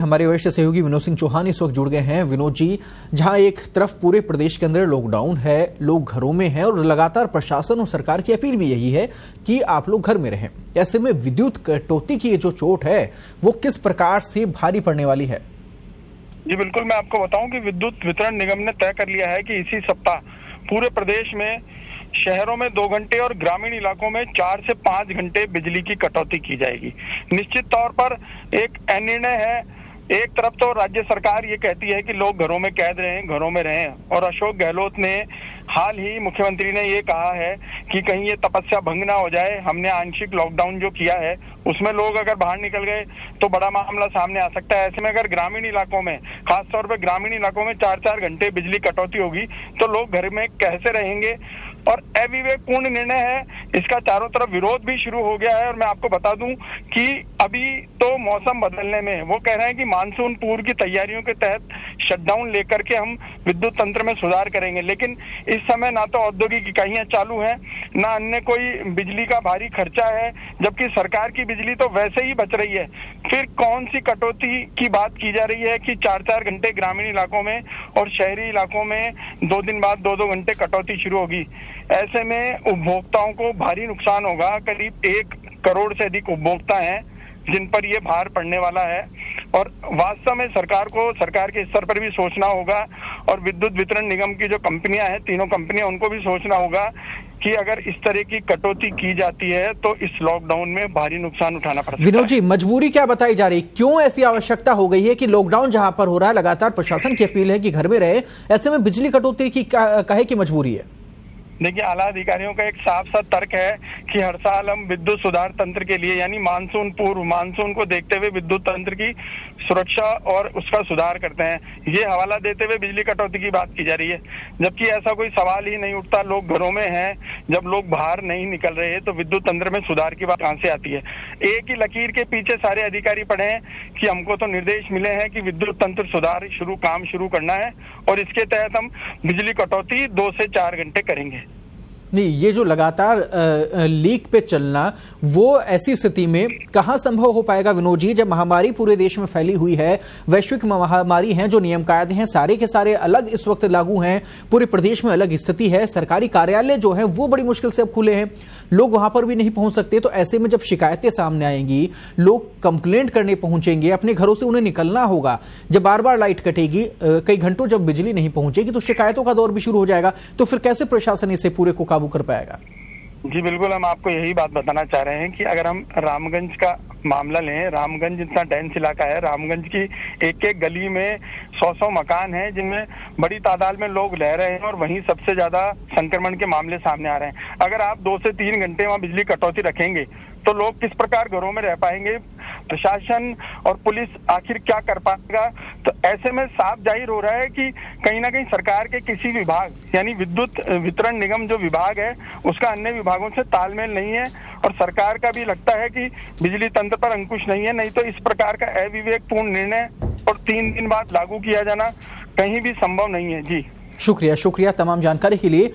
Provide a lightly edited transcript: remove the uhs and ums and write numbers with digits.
हमारे वरिष्ठ सहयोगी विनोद सिंह चौहान इस वक्त जुड़ गए हैं। विनोद जी, जहां एक तरफ पूरे प्रदेश के अंदर लॉकडाउन है, लोग घरों में हैं और लगातार प्रशासन और सरकार की अपील भी यही है कि आप लोग घर में रहें, ऐसे में विद्युत कटौती की जो चोट है वो किस प्रकार से भारी पड़ने वाली है? जी बिल्कुल, मैं आपको बताऊं कि विद्युत वितरण निगम ने तय कर लिया है कि इसी सप्ताह पूरे प्रदेश में शहरों में 2 घंटे और ग्रामीण इलाकों में 4 से 5 घंटे बिजली की कटौती की जाएगी। निश्चित तौर पर एक निर्णय है। एक तरफ तो राज्य सरकार ये कहती है कि लोग घरों में कैद रहें, घरों में रहें, और अशोक गहलोत ने हाल ही मुख्यमंत्री ने ये कहा है कि कहीं ये तपस्या भंग ना हो जाए। हमने आंशिक लॉकडाउन जो किया है उसमें लोग अगर बाहर निकल गए तो बड़ा मामला सामने आ सकता है। ऐसे में अगर ग्रामीण इलाकों में, खासतौर पर ग्रामीण इलाकों में 4-4 घंटे बिजली कटौती होगी तो लोग घर में कैसे रहेंगे, और अविवेकपूर्ण निर्णय है। इसका चारों तरफ विरोध भी शुरू हो गया है। और मैं आपको बता दूं कि अभी तो मौसम बदलने में वो कह रहे हैं कि मानसून पूर्व की तैयारियों के तहत शटडाउन लेकर के हम विद्युत तंत्र में सुधार करेंगे, लेकिन इस समय ना तो औद्योगिक इकाइयां चालू हैं, ना अन्य कोई बिजली का भारी खर्चा है, जबकि सरकार की बिजली तो वैसे ही बच रही है। फिर कौन सी कटौती की बात की जा रही है कि 4-4 घंटे ग्रामीण इलाकों में और शहरी इलाकों में 2 दिन बाद 2-2 घंटे कटौती शुरू होगी। ऐसे में उपभोक्ताओं को भारी नुकसान होगा। करीब 1 करोड़ से अधिक उपभोक्ता हैं जिन पर ये भार पड़ने वाला है, और वास्तव में सरकार को सरकार के स्तर पर भी सोचना होगा, और विद्युत वितरण निगम की जो कंपनियां हैं, तीनों कंपनियां, उनको भी सोचना होगा कि अगर इस तरह की कटौती की जाती है तो इस लॉकडाउन में भारी नुकसान उठाना पड़ सकता है। विनोद जी, मजबूरी क्या बताई जा रही, क्यों ऐसी आवश्यकता हो गई है कि लॉकडाउन जहां पर हो रहा है, लगातार प्रशासन की अपील है कि घर में रहे, ऐसे में बिजली कटौती की काहे की मजबूरी है? देखिए, आला अधिकारियों का एक साफ सा तर्क है कि हर साल हम विद्युत सुधार तंत्र के लिए, यानी मानसून पूर्व, मानसून को देखते हुए विद्युत तंत्र की सुरक्षा और उसका सुधार करते हैं। ये हवाला देते हुए बिजली कटौती की बात की जा रही है, जबकि ऐसा कोई सवाल ही नहीं उठता। लोग घरों में हैं, जब लोग बाहर नहीं निकल रहे तो विद्युत तंत्र में सुधार की बात कहां से आती है? एक ही लकीर के पीछे सारे अधिकारी पड़े हैं कि हमको तो निर्देश मिले हैं कि विद्युत तंत्र सुधार काम शुरू करना है, और इसके तहत हम बिजली कटौती 2 से 4 घंटे करेंगे। नहीं, ये जो लगातार लीक पे चलना, वो ऐसी स्थिति में कहां संभव हो पाएगा विनोद जी, जब महामारी पूरे देश में फैली हुई है, वैश्विक महामारी है, जो नियम कायदे हैं सारे के सारे अलग इस वक्त लागू हैं, पूरे प्रदेश में अलग स्थिति है, सरकारी कार्यालय जो है वो बड़ी मुश्किल से अब खुले हैं, लोग वहां पर भी नहीं पहुंच सकते। तो ऐसे में जब शिकायतें सामने आएंगी, लोग कंप्लेंट करने पहुंचेंगे, अपने घरों से उन्हें निकलना होगा, जब बार बार लाइट कटेगी, कई घंटों जब बिजली नहीं पहुंचेगी तो शिकायतों का दौर भी शुरू हो जाएगा। तो फिर कैसे प्रशासन इसे पूरे को कर पाएगा? जी बिल्कुल, हम आपको यही बात बताना चाह रहे हैं कि अगर हम रामगंज का मामला लें, रामगंज इतना डेंस इलाका है, रामगंज की एक गली में 100 मकान हैं जिनमें बड़ी तादाद में लोग रह रहे हैं, और वहीं सबसे ज्यादा संक्रमण के मामले सामने आ रहे हैं। अगर आप 2 से 3 घंटे वहां बिजली कटौती रखेंगे तो लोग किस प्रकार घरों में रह पाएंगे? प्रशासन और पुलिस आखिर क्या कर पाएगा? तो ऐसे में साफ जाहिर हो रहा है कि कहीं ना कहीं सरकार के किसी विभाग, यानी विद्युत वितरण निगम जो विभाग है, उसका अन्य विभागों से तालमेल नहीं है, और सरकार का भी लगता है कि बिजली तंत्र पर अंकुश नहीं है। नहीं तो इस प्रकार का अविवेकपूर्ण निर्णय और 3 दिन बाद लागू किया जाना कहीं भी संभव नहीं है। जी शुक्रिया तमाम जानकारी के लिए।